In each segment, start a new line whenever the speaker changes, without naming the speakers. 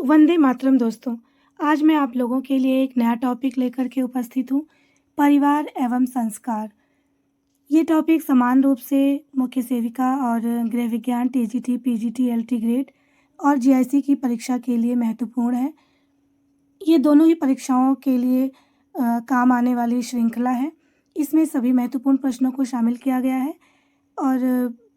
वंदे मातरम दोस्तों। आज मैं आप लोगों के लिए एक नया टॉपिक लेकर के उपस्थित हूँ, परिवार एवं संस्कार। ये टॉपिक समान रूप से मुख्य सेविका और गृह विज्ञान टीजीटी, पीजीटी, एलटी ग्रेड और जीआईसी की परीक्षा के लिए महत्वपूर्ण है। ये दोनों ही परीक्षाओं के लिए काम आने वाली श्रृंखला है। इसमें सभी महत्वपूर्ण प्रश्नों को शामिल किया गया है और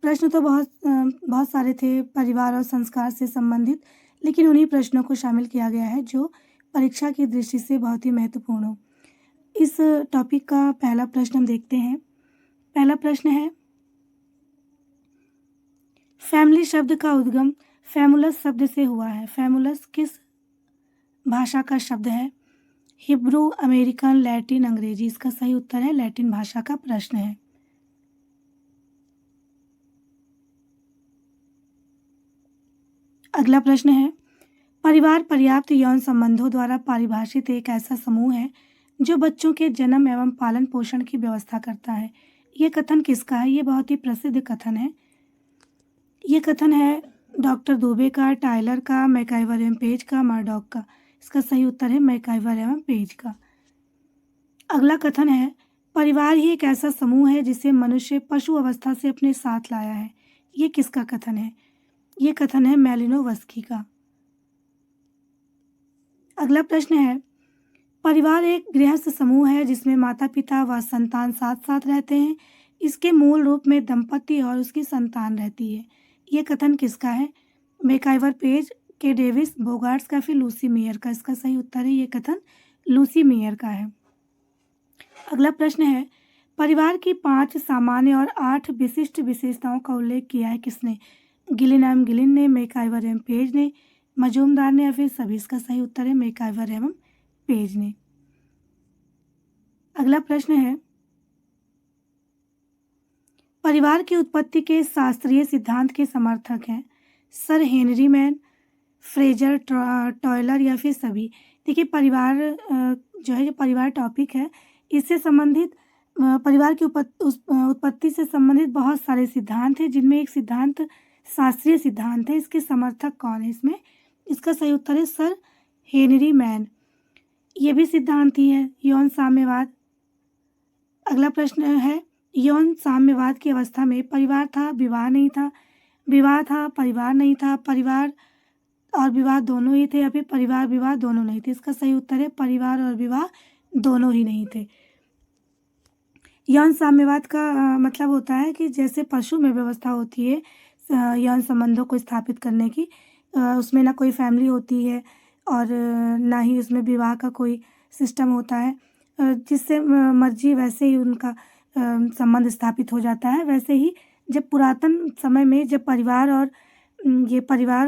प्रश्न तो बहुत सारे थे परिवार और संस्कार से संबंधित, लेकिन उन्हीं प्रश्नों को शामिल किया गया है जो परीक्षा की दृष्टि से बहुत ही महत्वपूर्ण हो। इस टॉपिक का पहला प्रश्न हम देखते हैं। पहला प्रश्न है, फैमिली शब्द का उद्गम फैमुलस शब्द से हुआ है। फैमुलस किस भाषा का शब्द है? हिब्रू, अमेरिकन, लैटिन, अंग्रेजी। इसका सही उत्तर है लैटिन भाषा का प्रश्न है। अगला प्रश्न है, परिवार पर्याप्त यौन संबंधों द्वारा परिभाषित एक ऐसा समूह है जो बच्चों के जन्म एवं पालन पोषण की व्यवस्था करता है। ये कथन किसका है? ये बहुत ही प्रसिद्ध कथन है। ये कथन है डॉक्टर दुबे का, टायलर का, मैकाइवर एवं पेज का, मर्डॉक का। इसका सही उत्तर है मैकाइवर एवं पेज का। अगला कथन है, परिवार ही एक ऐसा समूह है जिसे मनुष्य पशु अवस्था से अपने साथ लाया है। ये किसका कथन है? ये कथन है मैलिनोवस्की का। अगला प्रश्न है, परिवार एक गृहस्थ समूह है जिसमें माता पिता व संतान साथ साथ रहते हैं। इसके मूल रूप में दंपति और उसकी संतान रहती है। ये कथन किसका है? मैकाइवर, पेज, के डेविस, बोगार्ट्स का, फिर लूसी मेयर का। इसका सही उत्तर है ये कथन लूसी मेयर का है। अगला प्रश्न है, परिवार की 5 सामान्य और 8 विशिष्ट विशेषताओं का उल्लेख किया है किसने? गिलिन एवं गिलिन ने, मैकाइवर एवं पेज ने, मजूमदार ने, या फिर सभी। इसका सही उत्तर है मैकाइवर एवं पेज ने। अगला प्रश्न है, परिवार की उत्पत्ति के शास्त्रीय सिद्धांत के समर्थक हैं सर हेनरी मैन, फ्रेजर, टॉयलर, या फिर सभी। देखिए, परिवार जो परिवार टॉपिक है, इससे संबंधित परिवार की उत्पत्ति से संबंधित बहुत सारे सिद्धांत हैं, जिनमें एक सिद्धांत शास्त्रीय सिद्धांत है। इसके समर्थक कौन है इसमें? इसका सही उत्तर है सर हेनरी मैन। ये भी सिद्धांत ही है यौन साम्यवाद। अगला प्रश्न है, यौन साम्यवाद की अवस्था में परिवार था, विवाह नहीं था, विवाह था, परिवार नहीं था, परिवार और विवाह दोनों ही थे, या फिर परिवार विवाह दोनों नहीं थे। इसका सही उत्तर है परिवार और विवाह दोनों ही नहीं थे। यौन साम्यवाद का मतलब होता है कि जैसे पशु में व्यवस्था होती है यौन संबंधों को स्थापित करने की, उसमें ना कोई फैमिली होती है और ना ही उसमें विवाह का कोई सिस्टम होता है, जिससे मर्जी वैसे ही उनका संबंध स्थापित हो जाता है। वैसे ही जब पुरातन समय में जब परिवार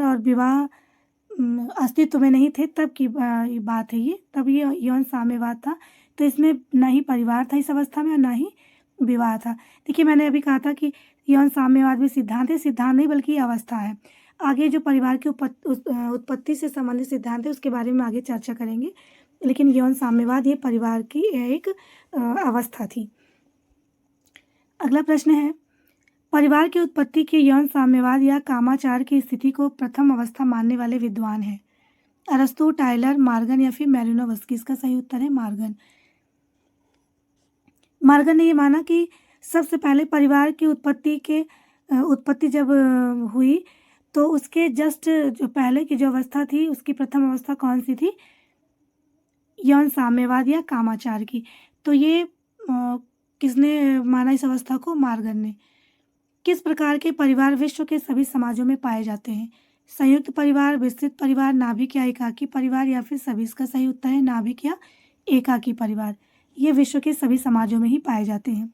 और विवाह अस्तित्व में नहीं थे, तब की बात है ये, तब ये यौन साम्यवाद था। तो इसमें ना ही परिवार था इस अवस्था में और ना ही विवाह था। देखिए, मैंने अभी कहा था कि यौन साम्यवाद भी सिद्धांत है, सिद्धांत नहीं बल्कि अवस्था है। आगे जो परिवार की उत्पत्ति से संबंधित सिद्धांत है उसके बारे में आगे चर्चा करेंगे, लेकिन यौन साम्यवाद ये परिवार की एक अवस्था थी। अगला प्रश्न है, परिवार की उत्पत्ति के यौन साम्यवाद या कामाचार की स्थिति को प्रथम अवस्था मानने वाले विद्वान हैं? अरस्तु, टायलर, मार्गन, या फिर मैलिनोवस्की। इसका सही उत्तर है मार्गन। मार्गन ने ये माना कि सबसे पहले परिवार की उत्पत्ति जब हुई तो उसके जस्ट जो पहले की जो अवस्था थी उसकी प्रथम अवस्था कौन सी थी? यौन साम्यवाद या कामाचार की। तो ये किसने माना इस अवस्था को? मार्गन ने। किस प्रकार के परिवार विश्व के सभी समाजों में पाए जाते हैं? संयुक्त परिवार, विस्तृत परिवार, नाभिक या एकाकी परिवार, या फिर सभी। इसका सही उत्तर है नाभिक या एकाकी परिवार। ये विश्व के सभी समाजों में ही पाए जाते हैं।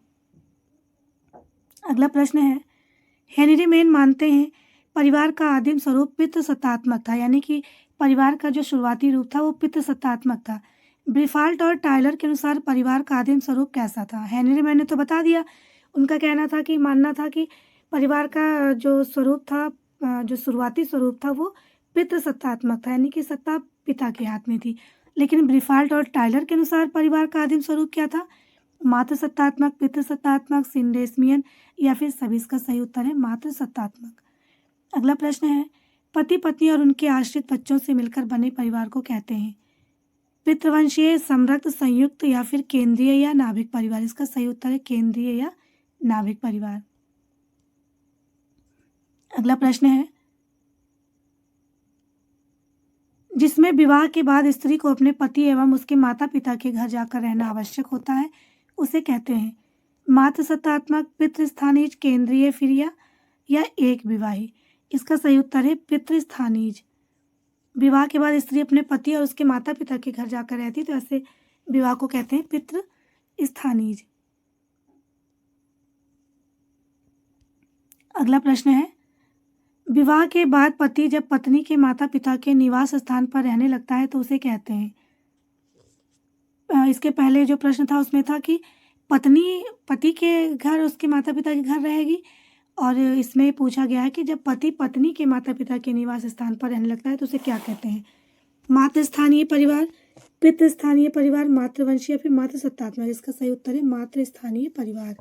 अगला प्रश्न है, हेनरी मैन मानते हैं परिवार का आदिम स्वरूप पितृसत्तात्मक था, यानी कि परिवार का जो शुरुआती रूप था वो पितृसत्तात्मक था। ब्रीफाल्ट और टायलर के अनुसार परिवार का आदिम स्वरूप कैसा था? हेनरी मैन ने तो बता दिया, उनका कहना था कि मानना था कि परिवार का जो स्वरूप था, जो शुरुआती स्वरूप था वो पितृसत्तात्मक था, यानी कि सत्ता पिता के हाथ में थी। लेकिन ब्रीफाल्ट और टायलर के अनुसार परिवार का आदिम स्वरूप क्या था? मातृसत्तात्मक, पितृसत्तात्मक, सिंडेस्मियन, या फिर सभी। इसका सही उत्तर है मातृसत्तात्मक। अगला प्रश्न है, पति पत्नी और उनके आश्रित बच्चों से मिलकर बने परिवार को कहते हैं। पितृवंशीय, समृद्ध, संयुक्त या फिर केंद्रीय या नाभिक परिवार। इसका सही उत्तर है केंद्रीय या नाभिक परिवार। अगला प्रश्न है, जिसमें विवाह के बाद स्त्री को अपने पति एवं उसके माता पिता के घर जाकर रहना आवश्यक होता है, उसे कहते हैं मातृसत्तात्मक, पितृस्थानीज, केंद्रीय फिर या एक विवाही। इसका सही उत्तर है पितृस्थानीज। विवाह के बाद स्त्री अपने पति और उसके माता पिता के घर जाकर रहती तो ऐसे विवाह को कहते हैं पितृस्थानीज। अगला प्रश्न है, विवाह के बाद पति जब पत्नी के माता पिता के निवास स्थान पर रहने लगता है तो उसे कहते हैं। इसके पहले जो प्रश्न था उसमें था कि पत्नी पति के घर उसके माता पिता के घर रहेगी, और इसमें पूछा गया है कि जब पति पत्नी के माता पिता के निवास स्थान पर रहने लगता है तो उसे क्या कहते हैं। मातृस्थानीय परिवार, पितृस्थानीय परिवार, मातृवंशीय या फिर मातृसत्तात्मक। इसका सही उत्तर है मातृस्थानीय परिवार।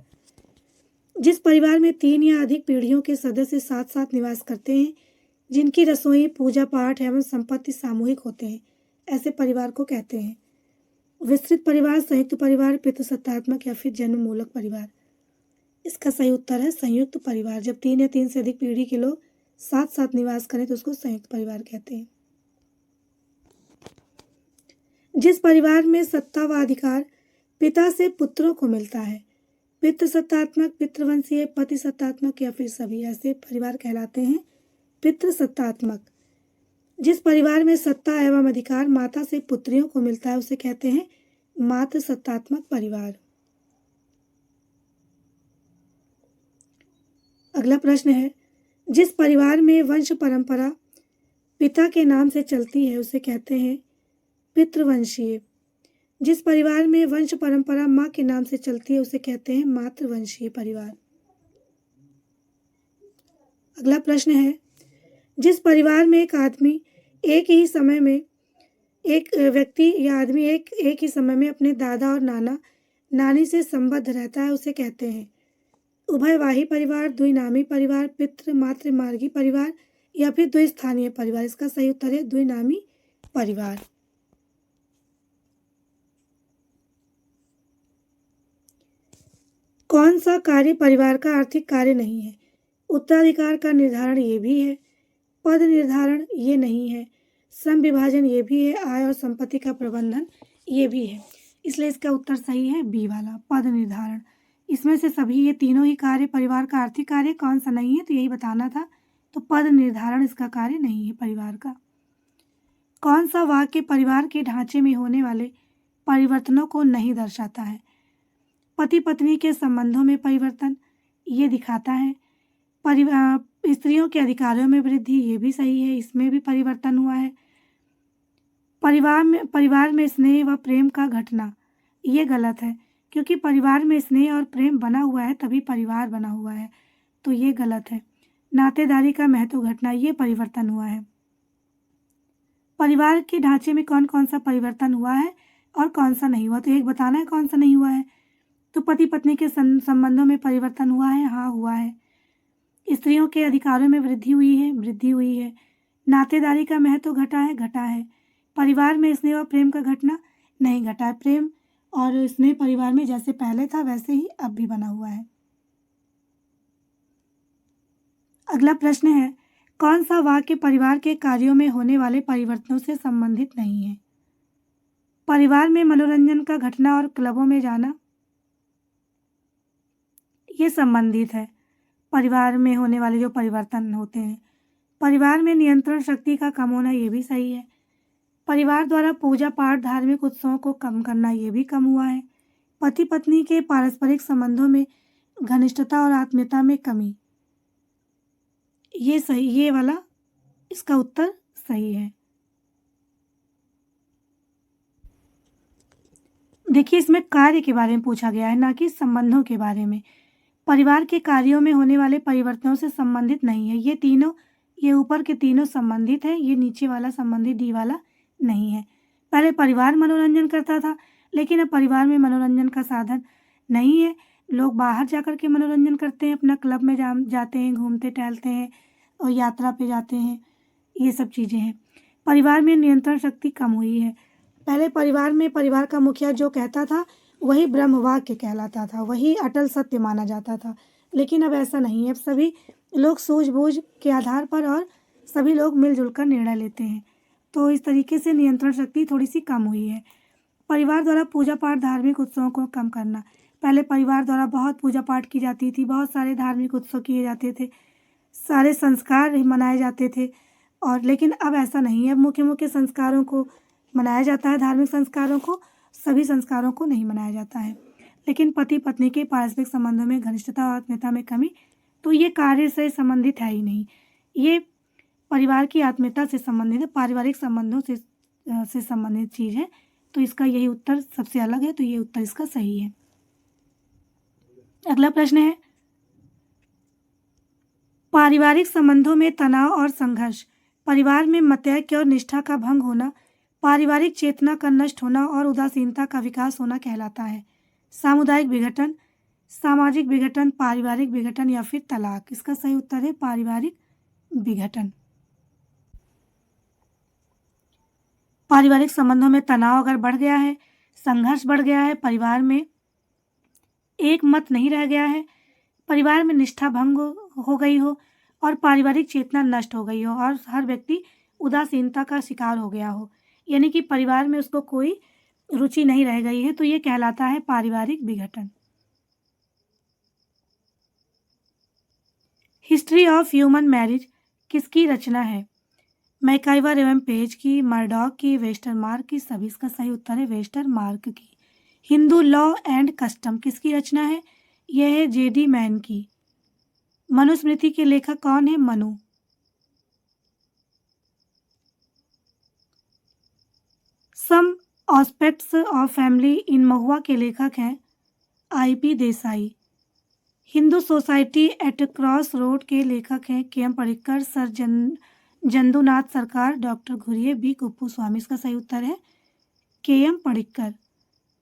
जिस परिवार में 3 या अधिक पीढ़ियों के सदस्य साथ साथ निवास करते हैं, जिनकी रसोई, पूजा पाठ एवं संपत्ति सामूहिक होते हैं, ऐसे परिवार को कहते हैं विस्तृत परिवार, संयुक्त परिवार, पितृसत्तात्मक या फिर जन्ममूलक परिवार। इसका सही उत्तर है संयुक्त परिवार। जब 3 या 3 से अधिक पीढ़ी के लोग साथ साथ निवास करें तो उसको संयुक्त परिवार कहते हैं। जिस परिवार में सत्ता व अधिकार पिता से पुत्रों को मिलता है, पितृसत्तात्मक, पितृवंशीय, पतिसत्तात्मक या फिर सभी, ऐसे परिवार कहलाते हैं पितृसत्तात्मक। जिस परिवार में सत्ता एवं अधिकार माता से पुत्रियों को मिलता है उसे कहते हैं मातृसत्तात्मक परिवार। अगला प्रश्न है, जिस परिवार में वंश परंपरा पिता के नाम से चलती है उसे कहते हैं पितृवंशीय। जिस परिवार में वंश परंपरा माँ के नाम से चलती है उसे कहते हैं मातृवंशीय परिवार। अगला प्रश्न है, जिस परिवार में एक आदमी एक ही समय में एक व्यक्ति या आदमी एक ही समय में अपने दादा और नाना नानी से संबद्ध रहता है उसे कहते हैं उभयवाही परिवार, द्विनामी परिवार, पितृ मातृमार्गी परिवार या फिर द्विस्थानीय परिवार। इसका सही उत्तर है द्विनामी परिवार। कौन सा कार्य परिवार का आर्थिक कार्य नहीं है। उत्तराधिकार का निर्धारण ये भी है, पद निर्धारण ये नहीं है, सम विभाजन ये भी है, आय और संपत्ति का प्रबंधन ये भी है। इसलिए इसका उत्तर सही है बी वाला, पद निर्धारण। इसमें से सभी ये तीनों ही कार्य परिवार का आर्थिक कार्य कौन सा नहीं है, तो यही बताना था। तो पद निर्धारण इसका कार्य नहीं है परिवार का। कौन सा वाक्य परिवार के ढांचे में होने वाले परिवर्तनों को नहीं दर्शाता है। पति पत्नी के संबंधों में परिवर्तन ये दिखाता है। स्त्रियों के अधिकारों में वृद्धि ये भी सही है, इसमें भी परिवर्तन हुआ है। परिवार में स्नेह व प्रेम का घटना ये गलत है, क्योंकि परिवार में स्नेह और प्रेम बना हुआ है तभी परिवार बना हुआ है, तो ये गलत है। नातेदारी का महत्व घटना ये परिवर्तन हुआ है। परिवार के ढांचे में कौन कौन सा परिवर्तन हुआ है और कौन सा नहीं हुआ, तो एक बताना है कौन सा नहीं हुआ है। तो पति पत्नी के संबंधों में परिवर्तन हुआ है, हाँ हुआ है। स्त्रियों के अधिकारों में वृद्धि हुई है। नातेदारी का महत्व घटा है। परिवार में स्नेह और प्रेम का घटना नहीं घटा है। प्रेम और स्नेह परिवार में जैसे पहले था वैसे ही अब भी बना हुआ है। अगला प्रश्न है, कौन सा वाक्य परिवार के कार्यों में होने वाले परिवर्तनों से संबंधित नहीं है। परिवार में मनोरंजन का घटना और क्लबों में जाना ये संबंधित है परिवार में होने वाले जो परिवर्तन होते हैं। परिवार में नियंत्रण शक्ति का कम होना ये भी सही है। परिवार द्वारा पूजा पाठ धार्मिक उत्सवों को कम करना ये भी कम हुआ है। पति पत्नी के पारस्परिक संबंधों में घनिष्ठता और आत्मीयता में कमी ये सही, ये वाला इसका उत्तर सही है। देखिए इसमें कार्य के बारे में पूछा गया है ना कि संबंधों के बारे में। परिवार के कार्यों में होने वाले परिवर्तनों से संबंधित नहीं है। ये तीनों, ये ऊपर के तीनों संबंधित है, ये नीचे वाला संबंधित डी वाला नहीं है। पहले परिवार मनोरंजन करता था, लेकिन अब परिवार में मनोरंजन का साधन नहीं है। लोग बाहर जाकर के मनोरंजन करते हैं, अपना क्लब में जाते हैं, घूमते टहलते हैं और यात्रा पे जाते हैं। ये सब चीज़ें हैं। परिवार में नियंत्रण शक्ति कम हुई है। पहले परिवार में परिवार का मुखिया जो कहता था वही ब्रह्म वाक्य कहलाता था, वही अटल सत्य माना जाता था। लेकिन अब ऐसा नहीं है। अब सभी लोग सूझबूझ के आधार पर और सभी लोग मिलजुल कर निर्णय लेते हैं। तो इस तरीके से नियंत्रण शक्ति थोड़ी सी कम हुई है। परिवार द्वारा पूजा पाठ, धार्मिक उत्सवों को कम करना। पहले परिवार द्वारा बहुत पूजा पाठ की जाती थी, बहुत सारे धार्मिक उत्सव किए जाते थे, सारे संस्कार मनाए जाते थे। और लेकिन अब ऐसा नहीं है। अब मुख्य मुख्य संस्कारों को मनाया जाता है, धार्मिक संस्कारों को, सभी संस्कारों को नहीं मनाया जाता है। लेकिन पति पत्नी के पारस्परिक संबंधों में घनिष्ठता और आत्मीयता में कमी, तो ये कार्य से संबंधित है ही नहीं। ये परिवार की आत्मीयता से संबंधित है, पारिवारिक संबंधों से संबंधित चीज़ है। तो इसका यही उत्तर सबसे अलग है, तो ये उत्तर इसका सही है। अगला प्रश्न है, पारिवारिक संबंधों में तनाव और संघर्ष, परिवार में मतैक्य और निष्ठा का भंग होना, पारिवारिक चेतना का नष्ट होना और उदासीनता का विकास होना कहलाता है। सामुदायिक विघटन, सामाजिक विघटन, पारिवारिक विघटन या फिर तलाक। इसका सही उत्तर है पारिवारिक विघटन। पारिवारिक संबंधों में तनाव अगर बढ़ गया है, संघर्ष बढ़ गया है, परिवार में एक मत नहीं रह गया है, परिवार में निष्ठा भंग हो गई हो और पारिवारिक चेतना नष्ट हो गई हो और हर व्यक्ति उदासीनता का शिकार हो गया हो, यानी कि परिवार में उसको कोई रुचि नहीं रह गई है, तो ये कहलाता है पारिवारिक विघटन। हिस्ट्री ऑफ ह्यूमन मैरिज किसकी रचना है? मैकाइवर एवं पेज की, मर्डॉक की, वेस्टरमार्क की, सभी। इसका सही उत्तर है वेस्टरमार्क की। हिंदू लॉ एंड कस्टम किसकी रचना है? यह है जेडी मैन की। मनुस्मृति के लेखक कौन है? मनु। सम ऑस्पेक्ट्स ऑफ फैमिली इन महुआ के लेखक हैं IP Desai. Hindu society at cross road के लेखक हैं के एम पडिक्कर, सर जंदुनाथ सरकार, डॉक्टर घुरिये, बी कुप्पू-स्वामी। इसका सही उत्तर है K M Padikkar.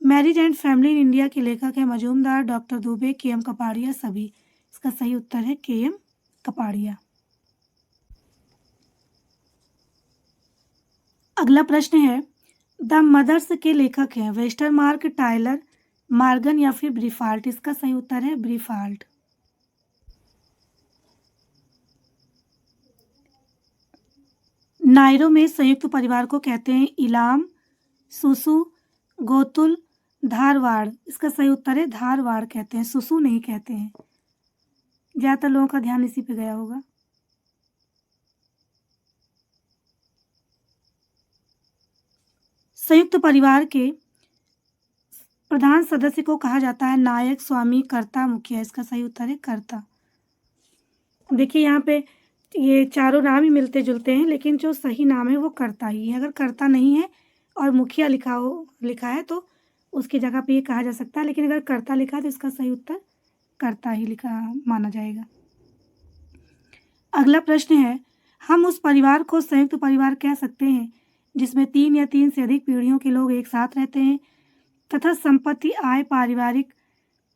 Marriage and family in India के लेखक हैं मजूमदार, डॉक्टर दुबे, के एम कपाड़िया, सभी। इसका सही उत्तर है के एम कपाड़िया। अगला प्रश्न है, द मदर्स के लेखक हैं वेस्टरमार्क, टायलर, मार्गन या फिर ब्रीफाल्ट। इसका सही उत्तर है ब्रीफाल्ट। नायरो में संयुक्त परिवार को कहते हैं इलाम, सुसु, गोतुल, धारवाड़। इसका सही उत्तर है धारवाड़ कहते हैं, सुसु नहीं कहते हैं। ज़्यादातर लोगों का ध्यान इसी पे गया होगा। संयुक्त परिवार के प्रधान सदस्य को कहा जाता है नायक, स्वामी, कर्ता, मुखिया। इसका सही उत्तर है कर्ता। देखिए यहाँ पे ये चारों नाम ही मिलते जुलते हैं, लेकिन जो सही नाम है वो कर्ता ही है। अगर कर्ता नहीं है और मुखिया लिखा है तो उसकी जगह पे ये कहा जा सकता है, लेकिन अगर कर्ता लिखा है तो इसका सही उत्तर कर्ता ही लिखा माना जाएगा। अगला प्रश्न है, हम उस परिवार को संयुक्त परिवार कह सकते हैं जिसमें 3 या 3 से अधिक पीढ़ियों के लोग एक साथ रहते हैं तथा संपत्ति, आय,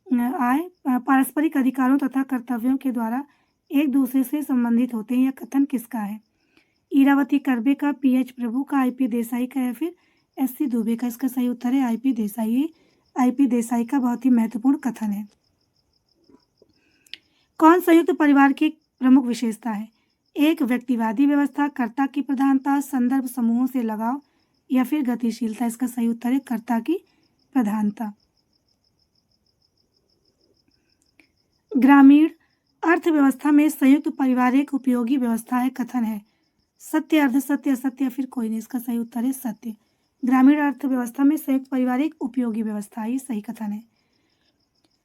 पारस्परिक अधिकारों तथा कर्तव्यों के द्वारा एक दूसरे से संबंधित होते हैं। यह कथन किसका है? इरावती कर्वे का, पीएच प्रभु का, आईपी देसाई का या फिर एससी दुबे का। इसका सही उत्तर है आईपी देसाई। आईपी देसाई का बहुत ही महत्वपूर्ण कथन है। कौन संयुक्त परिवार की प्रमुख विशेषता है? एक, व्यक्तिवादी व्यवस्था, कर्ता की प्रधानता, संदर्भ समूहों से लगाव या फिर गतिशीलता। इसका सही उत्तर है कर्ता की प्रधानता। ग्रामीण अर्थव्यवस्था में संयुक्त परिवार एक उपयोगी व्यवस्था है, कथन है सत्य, अर्धसत्य, असत्य या फिर कोई नहीं। इसका सही उत्तर है सत्य। ग्रामीण अर्थव्यवस्था में संयुक्त परिवार एक उपयोगी व्यवस्था है, ये सही कथन है।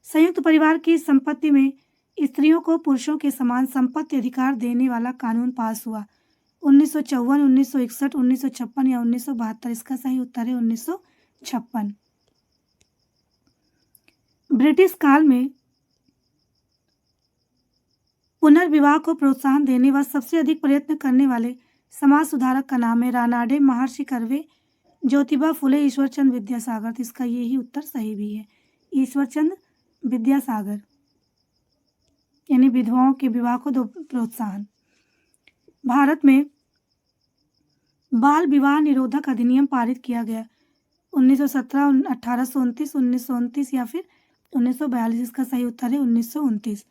संयुक्त परिवार की संपत्ति में स्त्रियों को पुरुषों के समान संपत्ति अधिकार देने वाला कानून पास हुआ 1954, 1961, 1956 या 1972। इसका सही उत्तर है 1956। ब्रिटिश काल में पुनर्विवाह को प्रोत्साहन देने व सबसे अधिक प्रयत्न करने वाले समाज सुधारक का नाम है रानाडे, महर्षि कर्वे, ज्योतिबा फुले, ईश्वरचंद विद्यासागर। तो इसका यही उत्तर सही भी है, ईश्वरचंद विद्यासागर, यानी विधवाओं के विवाह को दो प्रोत्साहन। भारत में बाल विवाह निरोधक अधिनियम पारित किया गया? 1917, 1829, 1929 या फिर 1942? इसका सही उत्तर है 1929।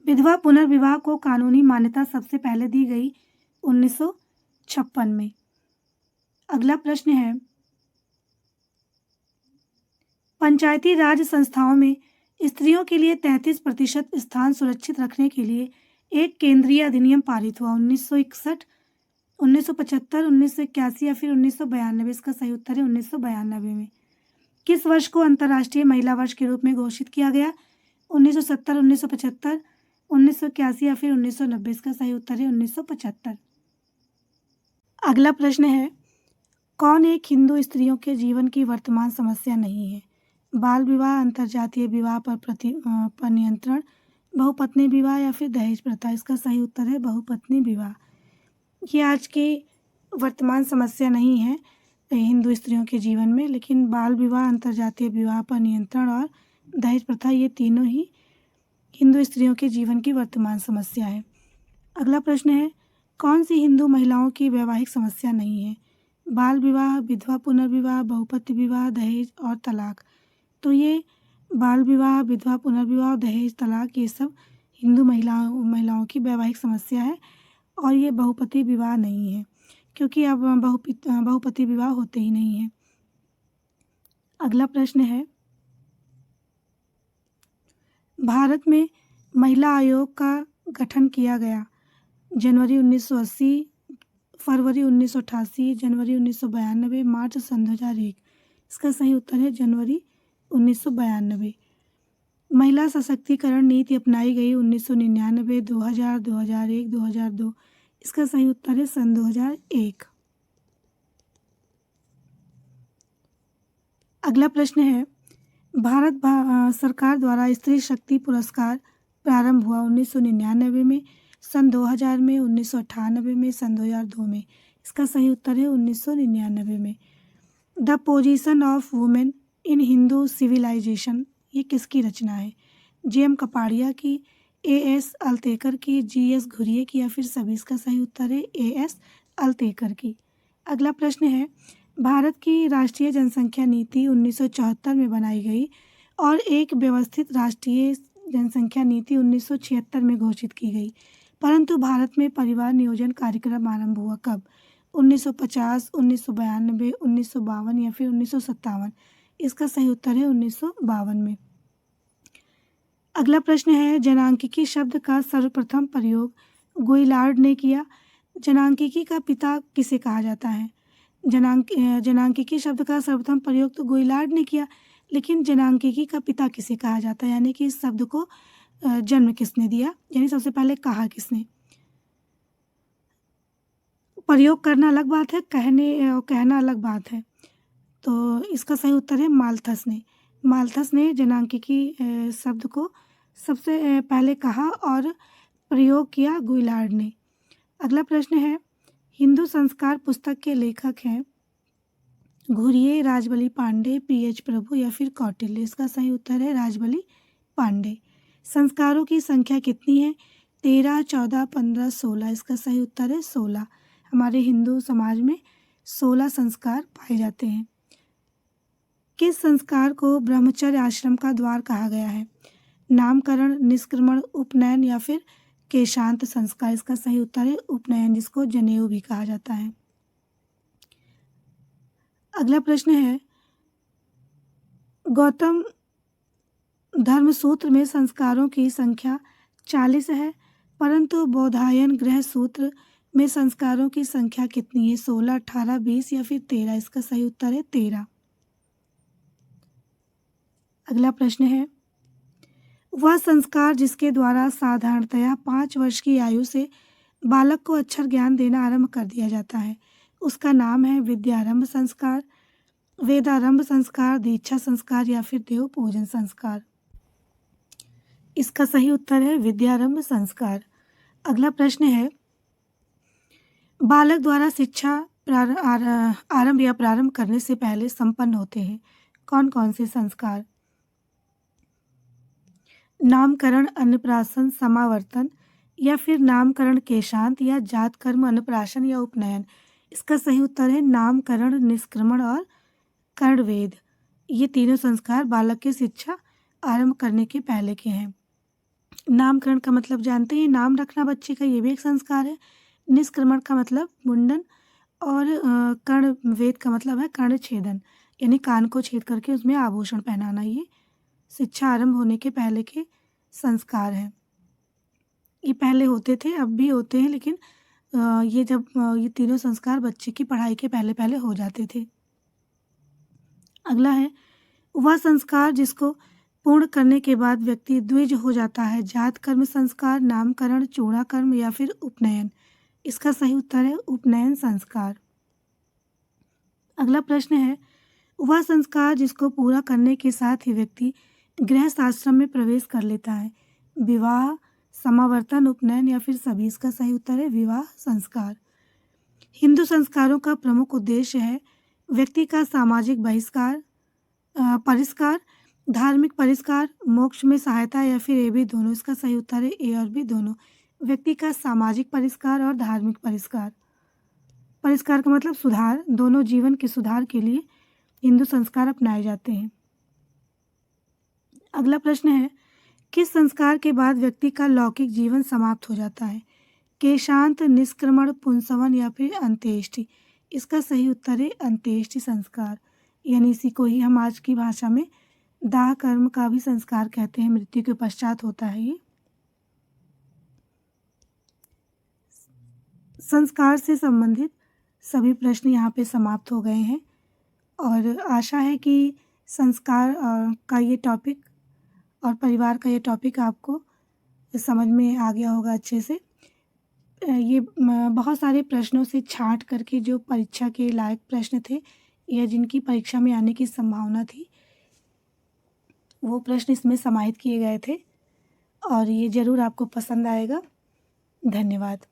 विधवा पुनर्विवाह को कानूनी मान्यता सबसे पहले दी गई 1956 में। अगला प्रश्न है, पंचायती राज संस्थाओं में स्त्रियों के लिए 33% स्थान सुरक्षित रखने के लिए एक केंद्रीय अधिनियम पारित हुआ? 1961, 1975, 1981 या फिर 1992? इसका सही उत्तर है 1992 में। किस वर्ष को अंतर्राष्ट्रीय महिला वर्ष के रूप में घोषित किया गया? 1970, 1975, 1981 या फिर 1990? इसका सही उत्तर है 1975। अगला प्रश्न है, कौन एक हिंदू स्त्रियों के जीवन की वर्तमान समस्या नहीं है? बाल विवाह, अंतर्जातीय विवाह पर नियंत्रण, बहुपत्नी विवाह या फिर दहेज प्रथा? इसका सही उत्तर है बहुपत्नी विवाह। ये आज की वर्तमान समस्या नहीं है हिंदू स्त्रियों के जीवन में, लेकिन बाल विवाह, अंतर्जातीय विवाह पर नियंत्रण और दहेज प्रथा ये तीनों ही हिंदू स्त्रियों के जीवन की वर्तमान समस्या है। अगला प्रश्न है, कौन सी हिंदू महिलाओं की वैवाहिक समस्या नहीं है? बाल विवाह, विधवा पुनर्विवाह, बहुपत्नी विवाह, दहेज और तलाक? तो ये बाल विवाह, विधवा पुनर्विवाह, दहेज, तलाक ये सब हिंदू महिलाओं की वैवाहिक समस्या है और ये बहुपति विवाह नहीं है, क्योंकि अब बहुपति विवाह होते ही नहीं हैं। अगला प्रश्न है, भारत में महिला आयोग का गठन किया गया? जनवरी 1980, फरवरी 1988, जनवरी 1992, मार्च सन 2001? इसका सही उत्तर है जनवरी 1992। महिला सशक्तिकरण नीति अपनाई गई 1999, 2000, 2001, 2002? इसका सही उत्तर है सन 2001। अगला प्रश्न है, भारत सरकार द्वारा स्त्री शक्ति पुरस्कार प्रारंभ हुआ 1999 में, सन 2000 में, 1998 में, सन 2002 में? इसका सही उत्तर है 1999 में। The position of women in Hindu civilisation ये किसकी रचना है? जे.एम. कपाड़िया की, ए.एस. अल्तेकर की, जी.एस. घुरिये की या फिर सभी? इसका सही उत्तर है ए.एस. अल्तेकर की। अगला प्रश्न है, भारत की राष्ट्रीय जनसंख्या नीति 1974 में बनाई गई और एक व्यवस्थित राष्ट्रीय जनसंख्या नीति 1976 में घोषित की गई, परंतु भारत में परिवार नियोजन कार्यक्रम आरंभ हुआ कब? 1950, 1992, 1952 या फिर 1957? इसका सही उत्तर है 1952 में। अगला प्रश्न है, जनांकिकी शब्द का सर्वप्रथम प्रयोग गुइलार्ड ने किया। जनांकिकी का पिता किसे कहा जाता है? जनांकिकी शब्द का सर्वप्रथम प्रयोग तो गुइलार्ड ने किया, लेकिन जनांकिकी का पिता किसे कहा जाता है, यानी कि इस शब्द को जन्म किसने दिया, यानी सबसे पहले कहा किसने? प्रयोग करना अलग बात है, कहना अलग बात है। तो इसका सही उत्तर है माल्थस ने। माल्थस ने जनांकिकी शब्द को सबसे पहले कहा और प्रयोग किया गुइलार्ड ने। अगला प्रश्न है, हिंदू संस्कार पुस्तक के लेखक हैं घुरिये, राजबली पांडे, पी.एच. प्रभु या फिर कौटिल्य? इसका सही उत्तर है राजबली पांडे। संस्कारों की संख्या कितनी है? 13, 14, 15, 16? इसका सही उत्तर है 16। हमारे हिंदू समाज में 16 संस्कार पाए जाते हैं। किस संस्कार को ब्रह्मचर्य आश्रम का द्वार कहा गया है? नामकरण, निष्क्रमण, उपनयन या फिर केशांत संस्कार? इसका सही उत्तर है उपनयन, जिसको जनेऊ भी कहा जाता है। अगला प्रश्न है, गौतम धर्म सूत्र में संस्कारों की संख्या 40 है, परंतु बौधायन गृह सूत्र में संस्कारों की संख्या कितनी है? 16, 18, 20 या फिर 13? इसका सही उत्तर है 13। अगला प्रश्न है, वह संस्कार जिसके द्वारा साधारणतया 5 वर्ष की आयु से बालक को अक्षर ज्ञान देना आरंभ कर दिया जाता है, उसका नाम है विद्यारंभ संस्कार, वेदारंभ संस्कार, दीक्षा संस्कार या फिर देव पूजन संस्कार? इसका सही उत्तर है विद्यारंभ संस्कार। अगला प्रश्न है, बालक द्वारा शिक्षा आरंभ या प्रारंभ करने से पहले संपन्न होते हैं कौन कौन से संस्कार? नामकरण, अन्नप्राशन, समावर्तन या फिर नामकरण, केशांत या जात कर्म, अन्नप्राशन या उपनयन? इसका सही उत्तर है नामकरण, निष्क्रमण और कर्णवेद। ये तीनों संस्कार बालक की शिक्षा आरंभ करने के पहले के हैं। नामकरण का मतलब जानते हैं, नाम रखना बच्चे का, ये भी एक संस्कार है। निष्क्रमण का मतलब मुंडन, और कर्णवेद का मतलब है कर्ण छेदन, यानी कान को छेद करके उसमें आभूषण पहनाना। ये शिक्षा आरंभ होने के पहले के संस्कार हैं। ये पहले होते थे, अब भी होते हैं, लेकिन ये तीनों संस्कार बच्चे की पढ़ाई के पहले पहले हो जाते थे। अगला है वह संस्कार जिसको पूर्ण करने के बाद व्यक्ति द्विज हो जाता है, जात कर्म संस्कार, नामकरण, चूड़ाकर्म या फिर उपनयन। इसका सही उत्तर है उपनयन संस्कार। अगला प्रश्न है वह संस्कार जिसको पूरा करने के साथ ही व्यक्ति गृहस्थ आश्रम में प्रवेश कर लेता है, विवाह, समावर्तन, उपनयन या फिर सभी। इसका सही उत्तर है विवाह संस्कार। हिंदू संस्कारों का प्रमुख उद्देश्य है व्यक्ति का सामाजिक परिष्कार, धार्मिक परिष्कार, मोक्ष में सहायता या फिर ए भी दोनों। इसका सही उत्तर है ए और बी दोनों। व्यक्ति का सामाजिक परिष्कार और धार्मिक परिष्कार। परिष्कार का मतलब सुधार, दोनों जीवन के सुधार के लिए हिंदू संस्कार अपनाए जाते हैं। अगला प्रश्न है किस संस्कार के बाद व्यक्ति का लौकिक जीवन समाप्त हो जाता है, केशांत, निष्क्रमण, पुंसवन या फिर अंत्येष्टि। इसका सही उत्तर है अंत्येष्टि संस्कार, यानी इसी को ही हम आज की भाषा में दाह कर्म का भी संस्कार कहते हैं, मृत्यु के पश्चात होता है ये। संस्कार से संबंधित सभी प्रश्न यहाँ पे समाप्त हो गए हैं, और आशा है कि संस्कार का ये टॉपिक और परिवार का ये टॉपिक आपको समझ में आ गया होगा अच्छे से। ये बहुत सारे प्रश्नों से छांट करके जो परीक्षा के लायक प्रश्न थे या जिनकी परीक्षा में आने की संभावना थी, वो प्रश्न इसमें समाहित किए गए थे, और ये ज़रूर आपको पसंद आएगा। धन्यवाद।